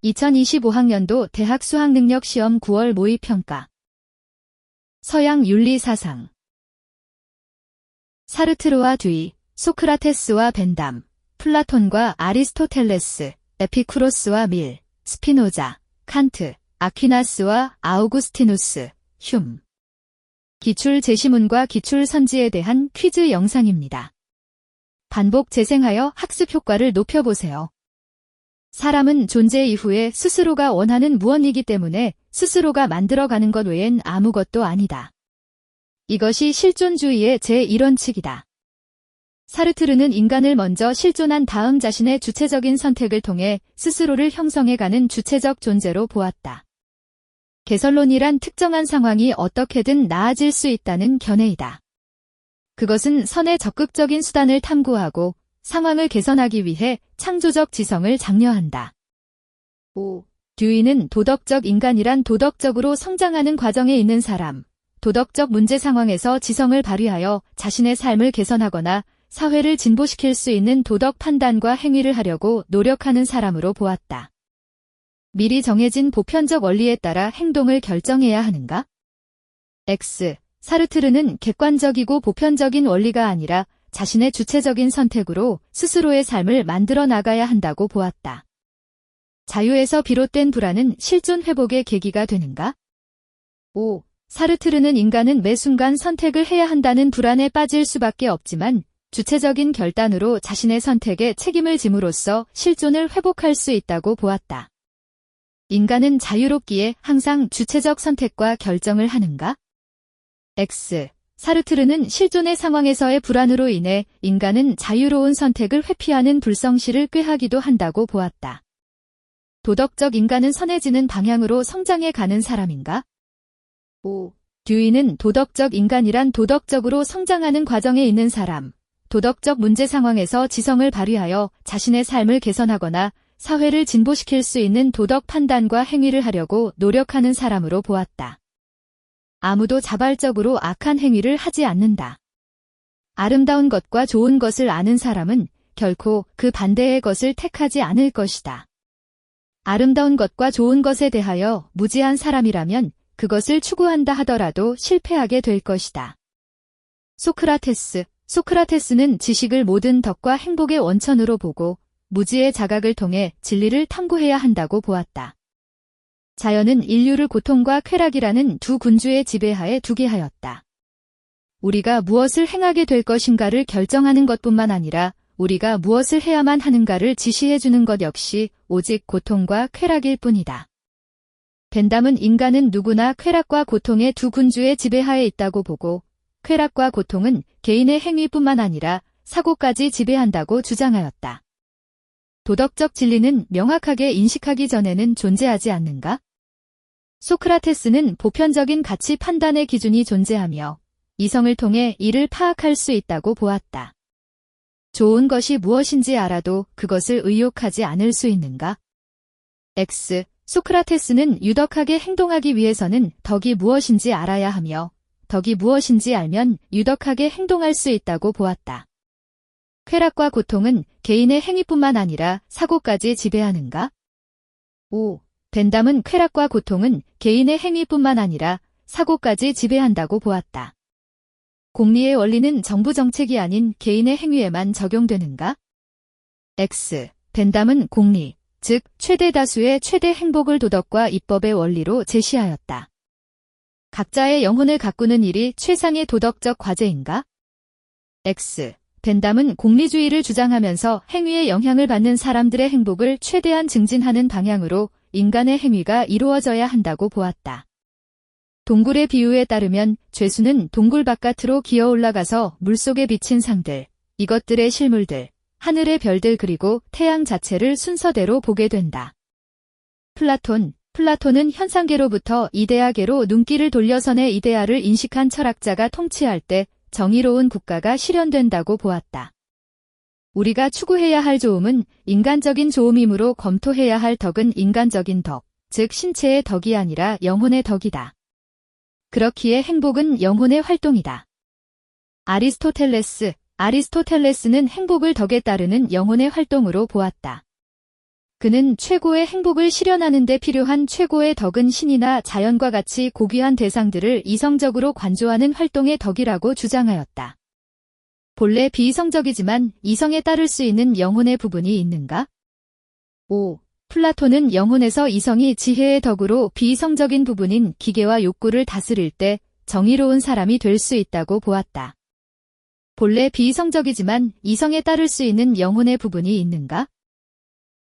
2025학년도 대학 수학능력시험 9월 모의평가. 서양 윤리사상. 사르트르와 듀이, 소크라테스와 벤담, 플라톤과 아리스토텔레스, 에피쿠로스와 밀, 스피노자, 칸트, 아퀴나스와 아우구스티누스, 흉. 기출 제시문과 기출 선지에 대한 퀴즈 영상입니다. 반복 재생하여 학습 효과를 높여보세요. 사람은 존재 이후에 스스로가 원하는 무언이기 때문에 스스로가 만들어가는 것 외엔 아무것도 아니다. 이것이 실존주의의 제1원칙이다. 사르트르는 인간을 먼저 실존한 다음 자신의 주체적인 선택을 통해 스스로를 형성해가는 주체적 존재로 보았다. 개선론이란 특정한 상황이 어떻게든 나아질 수 있다는 견해이다. 그것은 선의 적극적인 수단을 탐구하고 상황을 개선하기 위해 창조적 지성을 장려한다. 5. 듀이는 도덕적 인간이란 도덕적으로 성장하는 과정에 있는 사람, 도덕적 문제 상황에서 지성을 발휘하여 자신의 삶을 개선하거나 사회를 진보시킬 수 있는 도덕 판단과 행위를 하려고 노력하는 사람으로 보았다. 미리 정해진 보편적 원리에 따라 행동을 결정해야 하는가? X. 사르트르는 객관적이고 보편적인 원리가 아니라 자신의 주체적인 선택으로 스스로의 삶을 만들어 나가야 한다고 보았다. 자유에서 비롯된 불안은 실존 회복의 계기가 되는가? 5. 사르트르는 인간은 매 순간 선택을 해야 한다는 불안에 빠질 수밖에 없지만 주체적인 결단으로 자신의 선택에 책임을 짐으로써 실존을 회복할 수 있다고 보았다. 인간은 자유롭기에 항상 주체적 선택과 결정을 하는가? X. 사르트르는 실존의 상황에서의 불안으로 인해 인간은 자유로운 선택을 회피하는 불성실을 꾀하기도 한다고 보았다. 도덕적 인간은 선해지는 방향으로 성장해 가는 사람인가? 5. 듀이는 도덕적 인간이란 도덕적으로 성장하는 과정에 있는 사람, 도덕적 문제 상황에서 지성을 발휘하여 자신의 삶을 개선하거나 사회를 진보시킬 수 있는 도덕 판단과 행위를 하려고 노력하는 사람으로 보았다. 아무도 자발적으로 악한 행위를 하지 않는다. 아름다운 것과 좋은 것을 아는 사람은 결코 그 반대의 것을 택하지 않을 것이다. 아름다운 것과 좋은 것에 대하여 무지한 사람이라면 그것을 추구한다 하더라도 실패하게 될 것이다. 소크라테스. 소크라테스는 지식을 모든 덕과 행복의 원천으로 보고 무지의 자각을 통해 진리를 탐구해야 한다고 보았다. 자연은 인류를 고통과 쾌락이라는 두 군주의 지배하에 두게 하였다. 우리가 무엇을 행하게 될 것인가를 결정하는 것뿐만 아니라 우리가 무엇을 해야만 하는가를 지시해주는 것 역시 오직 고통과 쾌락일 뿐이다. 벤담은 인간은 누구나 쾌락과 고통의 두 군주의 지배하에 있다고 보고 쾌락과 고통은 개인의 행위뿐만 아니라 사고까지 지배한다고 주장하였다. 도덕적 진리는 명확하게 인식하기 전에는 존재하지 않는가? 소크라테스는 보편적인 가치 판단의 기준이 존재하며 이성을 통해 이를 파악할 수 있다고 보았다. 좋은 것이 무엇인지 알아도 그것을 의욕하지 않을 수 있는가? X. 소크라테스는 유덕하게 행동하기 위해서는 덕이 무엇인지 알아야 하며 덕이 무엇인지 알면 유덕하게 행동할 수 있다고 보았다. 쾌락과 고통은 개인의 행위뿐만 아니라 사고까지 지배하는가? 5. 벤담은 쾌락과 고통은 개인의 행위뿐만 아니라 사고까지 지배한다고 보았다. 공리의 원리는 정부 정책이 아닌 개인의 행위에만 적용되는가? X. 벤담은 공리, 즉 최대 다수의 최대 행복을 도덕과 입법의 원리로 제시하였다. 각자의 영혼을 가꾸는 일이 최상의 도덕적 과제인가? X. 벤담은 공리주의를 주장하면서 행위에 영향을 받는 사람들의 행복을 최대한 증진하는 방향으로 인간의 행위가 이루어져야 한다고 보았다. 동굴의 비유에 따르면 죄수는 동굴 바깥으로 기어 올라가서 물속에 비친 상들, 이것들의 실물들, 하늘의 별들 그리고 태양 자체를 순서대로 보게 된다. 플라톤은 현상계로부터 이데아계로 눈길을 돌려선의 이데아를 인식한 철학자가 통치할 때 정의로운 국가가 실현된다고 보았다. 우리가 추구해야 할 좋음은 인간적인 좋음이므로 검토해야 할 덕은 인간적인 덕, 즉 신체의 덕이 아니라 영혼의 덕이다. 그렇기에 행복은 영혼의 활동이다. 아리스토텔레스는 행복을 덕에 따르는 영혼의 활동으로 보았다. 그는 최고의 행복을 실현하는 데 필요한 최고의 덕은 신이나 자연과 같이 고귀한 대상들을 이성적으로 관조하는 활동의 덕이라고 주장하였다. 본래 비이성적이지만 이성에 따를 수 있는 영혼의 부분이 있는가? 5. 플라톤은 영혼에서 이성이 지혜의 덕으로 비이성적인 부분인 기계와 욕구를 다스릴 때 정의로운 사람이 될 수 있다고 보았다. 본래 비이성적이지만 이성에 따를 수 있는 영혼의 부분이 있는가?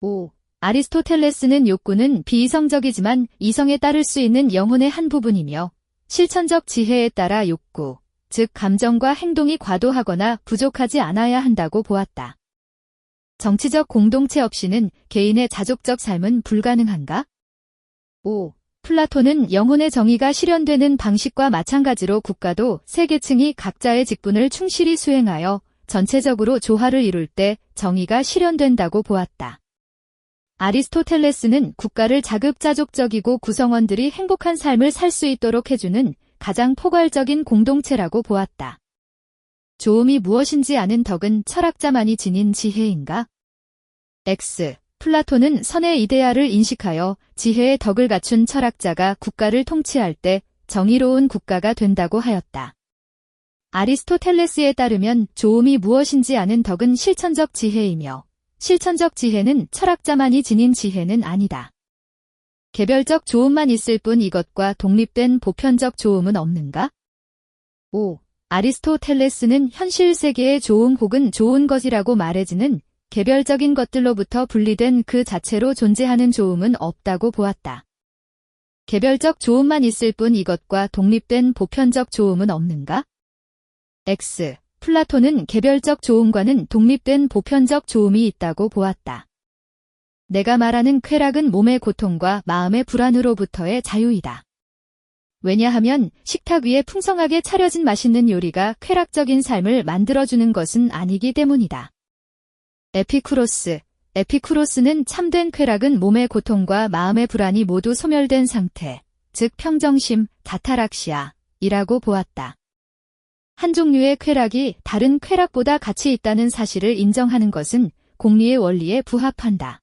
5. 아리스토텔레스는 욕구는 비이성적이지만 이성에 따를 수 있는 영혼의 한 부분이며 실천적 지혜에 따라 욕구, 즉 감정과 행동이 과도하거나 부족하지 않아야 한다고 보았다. 정치적 공동체 없이는 개인의 자족적 삶은 불가능한가? 5. 플라톤은 영혼의 정의가 실현되는 방식과 마찬가지로 국가도 세 계층이 각자의 직분을 충실히 수행하여 전체적으로 조화를 이룰 때 정의가 실현된다고 보았다. 아리스토텔레스는 국가를 자급자족적이고 구성원들이 행복한 삶을 살 수 있도록 해주는 가장 포괄적인 공동체라고 보았다. 좋음이 무엇인지 아는 덕은 철학자만이 지닌 지혜인가? X. 플라톤은 선의 이데아를 인식하여 지혜의 덕을 갖춘 철학자가 국가를 통치할 때 정의로운 국가가 된다고 하였다. 아리스토텔레스에 따르면 좋음이 무엇인지 아는 덕은 실천적 지혜이며 실천적 지혜는 철학자만이 지닌 지혜는 아니다. 개별적 좋음만 있을 뿐 이것과 독립된 보편적 좋음은 없는가? 5. 아리스토텔레스는 현실 세계의 좋음 혹은 좋은 것이라고 말해지는 개별적인 것들로부터 분리된 그 자체로 존재하는 좋음은 없다고 보았다. 개별적 좋음만 있을 뿐 이것과 독립된 보편적 좋음은 없는가? X. 플라톤은 개별적 좋음과는 독립된 보편적 좋음이 있다고 보았다. 내가 말하는 쾌락은 몸의 고통과 마음의 불안으로부터의 자유이다. 왜냐하면 식탁 위에 풍성하게 차려진 맛있는 요리가 쾌락적인 삶을 만들어주는 것은 아니기 때문이다. 에피쿠로스. 에피쿠로스는 참된 쾌락은 몸의 고통과 마음의 불안이 모두 소멸된 상태, 즉 평정심, 다타락시아이라고 보았다. 한 종류의 쾌락이 다른 쾌락보다 가치 있다는 사실을 인정하는 것은 공리의 원리에 부합한다.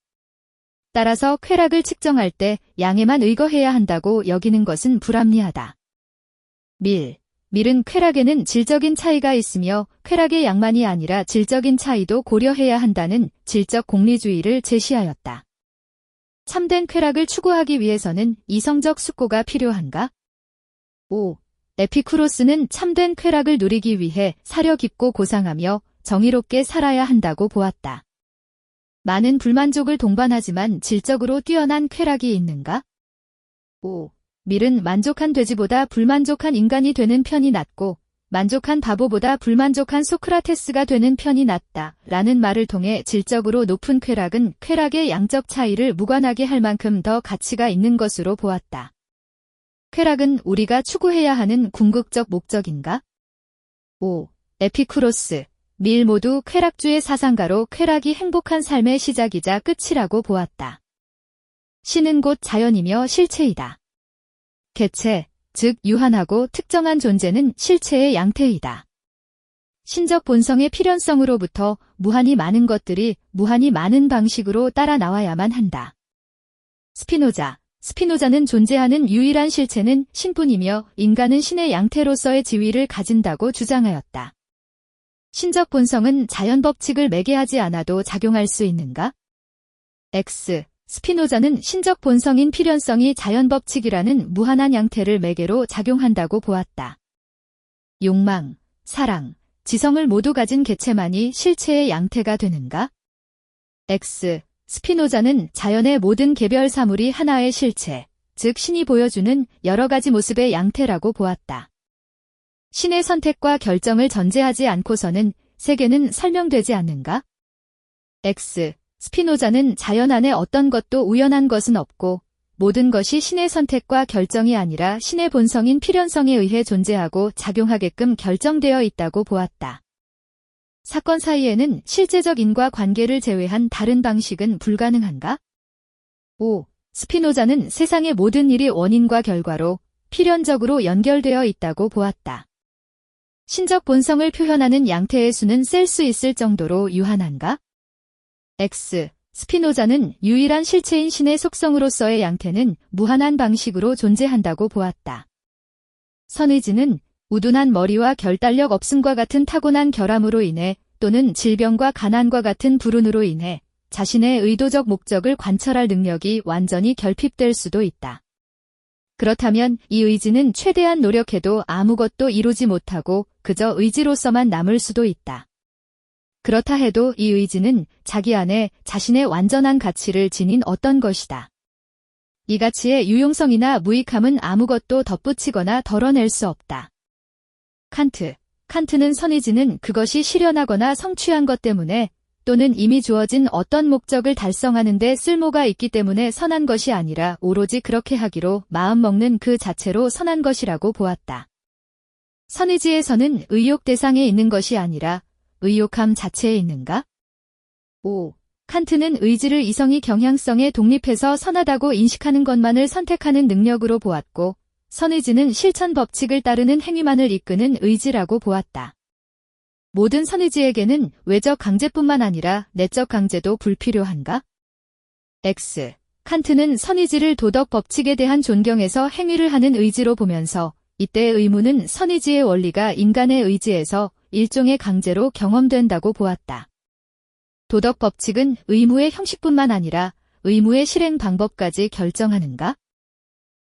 따라서 쾌락을 측정할 때 양에만 의거해야 한다고 여기는 것은 불합리하다. 밀은 쾌락에는 질적인 차이가 있으며 쾌락의 양만이 아니라 질적인 차이도 고려해야 한다는 질적 공리주의를 제시하였다. 참된 쾌락을 추구하기 위해서는 이성적 숙고가 필요한가? 5. 에피쿠로스는 참된 쾌락을 누리기 위해 사려 깊고 고상하며 정의롭게 살아야 한다고 보았다. 많은 불만족을 동반하지만 질적으로 뛰어난 쾌락이 있는가? 5. 밀은 만족한 돼지보다 불만족한 인간이 되는 편이 낫고 만족한 바보보다 불만족한 소크라테스가 되는 편이 낫다 라는 말을 통해 질적으로 높은 쾌락은 쾌락의 양적 차이를 무관하게 할 만큼 더 가치가 있는 것으로 보았다. 쾌락은 우리가 추구해야 하는 궁극적 목적인가? 5. 에피쿠로스, 밀 모두 쾌락주의 사상가로 쾌락이 행복한 삶의 시작이자 끝이라고 보았다. 신은 곧 자연이며 실체이다. 개체, 즉 유한하고 특정한 존재는 실체의 양태이다. 신적 본성의 필연성으로부터 무한히 많은 것들이 무한히 많은 방식으로 따라 나와야만 한다. 스피노자는 존재하는 유일한 실체는 신뿐이며 인간은 신의 양태로서의 지위를 가진다고 주장하였다. 신적 본성은 자연 법칙을 매개하지 않아도 작용할 수 있는가? X. 스피노자는 신적 본성인 필연성이 자연 법칙이라는 무한한 양태를 매개로 작용한다고 보았다. 욕망, 사랑, 지성을 모두 가진 개체만이 실체의 양태가 되는가? X. 스피노자는 자연의 모든 개별 사물이 하나의 실체, 즉 신이 보여주는 여러 가지 모습의 양태라고 보았다. 신의 선택과 결정을 전제하지 않고서는 세계는 설명되지 않는가? X. 스피노자는 자연 안에 어떤 것도 우연한 것은 없고 모든 것이 신의 선택과 결정이 아니라 신의 본성인 필연성에 의해 존재하고 작용하게끔 결정되어 있다고 보았다. 사건 사이에는 실제적 인과관계를 제외한 다른 방식은 불가능한가? 5. 스피노자는 세상의 모든 일이 원인과 결과로 필연적으로 연결되어 있다고 보았다. 신적 본성을 표현하는 양태의 수는 셀 수 있을 정도로 유한한가? X. 스피노자는 유일한 실체인 신의 속성으로서의 양태는 무한한 방식으로 존재한다고 보았다. 선의지는 우둔한 머리와 결단력 없음과 같은 타고난 결함으로 인해 또는 질병과 가난과 같은 불운으로 인해 자신의 의도적 목적을 관철할 능력이 완전히 결핍될 수도 있다. 그렇다면 이 의지는 최대한 노력해도 아무것도 이루지 못하고 그저 의지로서만 남을 수도 있다. 그렇다 해도 이 의지는 자기 안에 자신의 완전한 가치를 지닌 어떤 것이다. 이 가치의 유용성이나 무익함은 아무것도 덧붙이거나 덜어낼 수 없다. 칸트는 선의지는 그것이 실현하거나 성취한 것 때문에 또는 이미 주어진 어떤 목적을 달성하는 데 쓸모가 있기 때문에 선한 것이 아니라 오로지 그렇게 하기로 마음먹는 그 자체로 선한 것이라고 보았다. 선의지에서는 의욕 대상에 있는 것이 아니라 의욕함 자체에 있는가? 5. 칸트는 의지를 이성이 경향성에 독립해서 선하다고 인식하는 것만을 선택하는 능력으로 보았고, 선의지는 실천 법칙을 따르는 행위만을 이끄는 의지라고 보았다. 모든 선의지에게는 외적 강제뿐만 아니라 내적 강제도 불필요한가? X. 칸트는 선의지를 도덕 법칙에 대한 존경에서 행위를 하는 의지로 보면서 이때의 의무는 선의지의 원리가 인간의 의지에서 일종의 강제로 경험된다고 보았다. 도덕 법칙은 의무의 형식뿐만 아니라 의무의 실행 방법까지 결정하는가?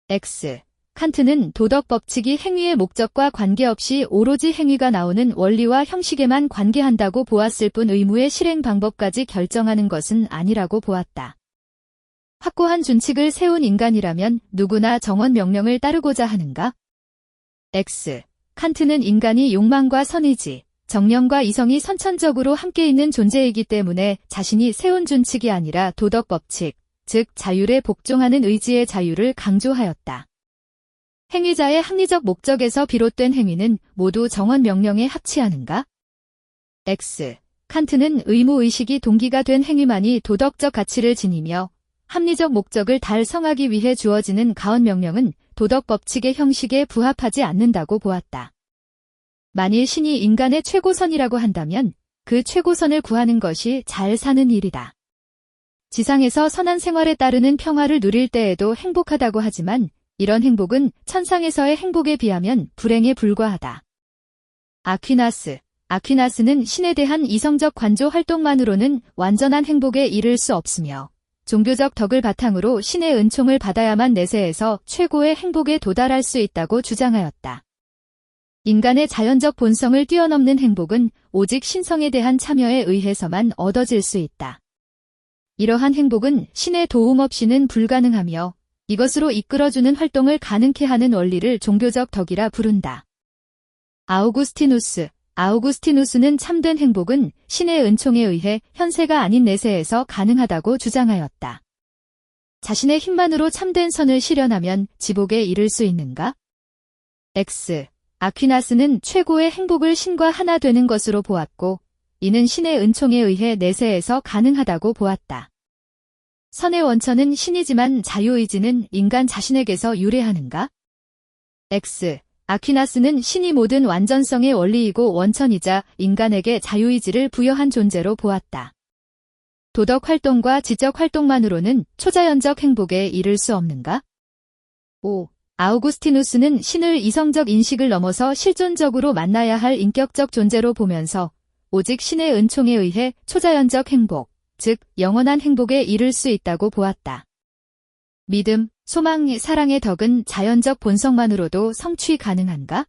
X. 칸트는 도덕 법칙이 행위의 목적과 관계없이 오로지 행위가 나오는 원리와 형식에만 관계한다고 보았을 뿐 의무의 실행 방법까지 결정하는 것은 아니라고 보았다. 확고한 준칙을 세운 인간이라면 누구나 정원 명령을 따르고자 하는가? X. 칸트는 인간이 욕망과 선의지, 정령과 이성이 선천적으로 함께 있는 존재이기 때문에 자신이 세운 준칙이 아니라 도덕 법칙, 즉 자율에 복종하는 의지의 자유를 강조하였다. 행위자의 합리적 목적에서 비롯된 행위는 모두 정원 명령에 합치하는가? X. 칸트는 의무의식이 동기가 된 행위만이 도덕적 가치를 지니며 합리적 목적을 달성하기 위해 주어지는 가언 명령은 도덕 법칙의 형식에 부합하지 않는다고 보았다. 만일 신이 인간의 최고선이라고 한다면 그 최고선을 구하는 것이 잘 사는 일이다. 지상에서 선한 생활에 따르는 평화를 누릴 때에도 행복하다고 하지만 이런 행복은 천상에서의 행복에 비하면 불행에 불과하다. 아퀴나스는 신에 대한 이성적 관조 활동만으로는 완전한 행복에 이를 수 없으며 종교적 덕을 바탕으로 신의 은총을 받아야만 내세에서 최고의 행복에 도달할 수 있다고 주장하였다. 인간의 자연적 본성을 뛰어넘는 행복은 오직 신성에 대한 참여에 의해서만 얻어질 수 있다. 이러한 행복은 신의 도움 없이는 불가능하며 이것으로 이끌어주는 활동을 가능케 하는 원리를 종교적 덕이라 부른다. 아우구스티누스는 참된 행복은 신의 은총에 의해 현세가 아닌 내세에서 가능하다고 주장하였다. 자신의 힘만으로 참된 선을 실현하면 지복에 이를 수 있는가? X. 아퀴나스는 최고의 행복을 신과 하나 되는 것으로 보았고, 이는 신의 은총에 의해 내세에서 가능하다고 보았다. 선의 원천은 신이지만 자유의지는 인간 자신에게서 유래하는가? X. 아퀴나스는 신이 모든 완전성의 원리이고 원천이자 인간에게 자유의지를 부여한 존재로 보았다. 도덕 활동과 지적 활동만으로는 초자연적 행복에 이를 수 없는가? 5. 아우구스티누스는 신을 이성적 인식을 넘어서 실존적으로 만나야 할 인격적 존재로 보면서 오직 신의 은총에 의해 초자연적 행복, 즉 영원한 행복에 이를 수 있다고 보았다. 믿음, 소망, 사랑의 덕은 자연적 본성만으로도 성취 가능한가?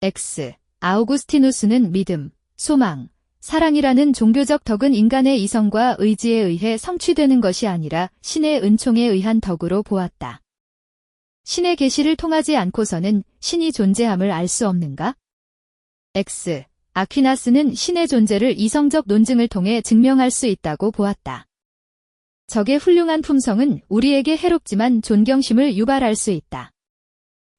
X. 아우구스티누스는 믿음, 소망, 사랑이라는 종교적 덕은 인간의 이성과 의지에 의해 성취되는 것이 아니라 신의 은총에 의한 덕으로 보았다. 신의 계시를 통하지 않고서는 신이 존재함을 알 수 없는가? X. 아퀴나스는 신의 존재를 이성적 논증을 통해 증명할 수 있다고 보았다. 적의 훌륭한 품성은 우리에게 해롭지만 존경심을 유발할 수 있다.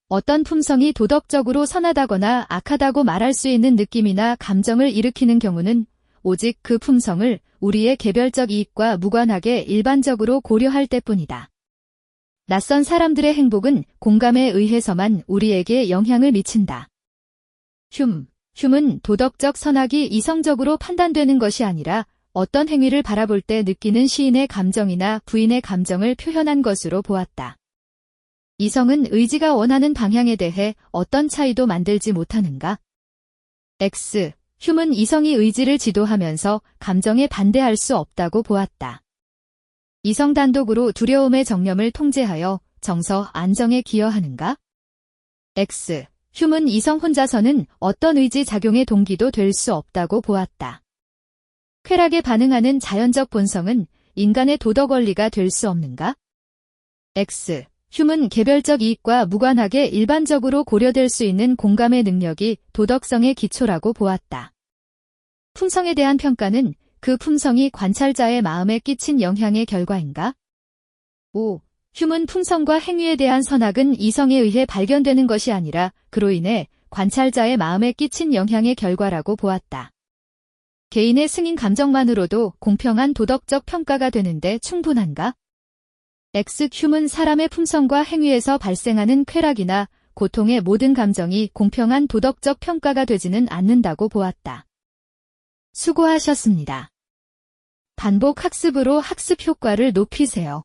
어떤 품성이 도덕적으로 선하다거나 악하다고 말할 수 있는 느낌이나 감정을 일으키는 경우는 오직 그 품성을 우리의 개별적 이익과 무관하게 일반적으로 고려할 때뿐이다. 낯선 사람들의 행복은 공감에 의해서만 우리에게 영향을 미친다. 흉은 도덕적 선악이 이성적으로 판단되는 것이 아니라 어떤 행위를 바라볼 때 느끼는 시인의 감정이나 부인의 감정을 표현한 것으로 보았다. 이성은 의지가 원하는 방향에 대해 어떤 차이도 만들지 못하는가? X. 휴문 이성이 의지를 지도하면서 감정에 반대할 수 없다고 보았다. 이성 단독으로 두려움의 정념을 통제하여 정서 안정에 기여하는가? X. 휴문 이성 혼자서는 어떤 의지 작용의 동기도 될 수 없다고 보았다. 쾌락에 반응하는 자연적 본성은 인간의 도덕 원리가 될 수 없는가? X. 휴문 개별적 이익과 무관하게 일반적으로 고려될 수 있는 공감의 능력이 도덕성의 기초라고 보았다. 품성에 대한 평가는 그 품성이 관찰자의 마음에 끼친 영향의 결과인가? 5. 휴문 품성과 행위에 대한 선악은 이성에 의해 발견되는 것이 아니라 그로 인해 관찰자의 마음에 끼친 영향의 결과라고 보았다. 개인의 승인 감정만으로도 공평한 도덕적 평가가 되는데 충분한가? X. 휴문 사람의 품성과 행위에서 발생하는 쾌락이나 고통의 모든 감정이 공평한 도덕적 평가가 되지는 않는다고 보았다. 수고하셨습니다. 반복 학습으로 학습 효과를 높이세요.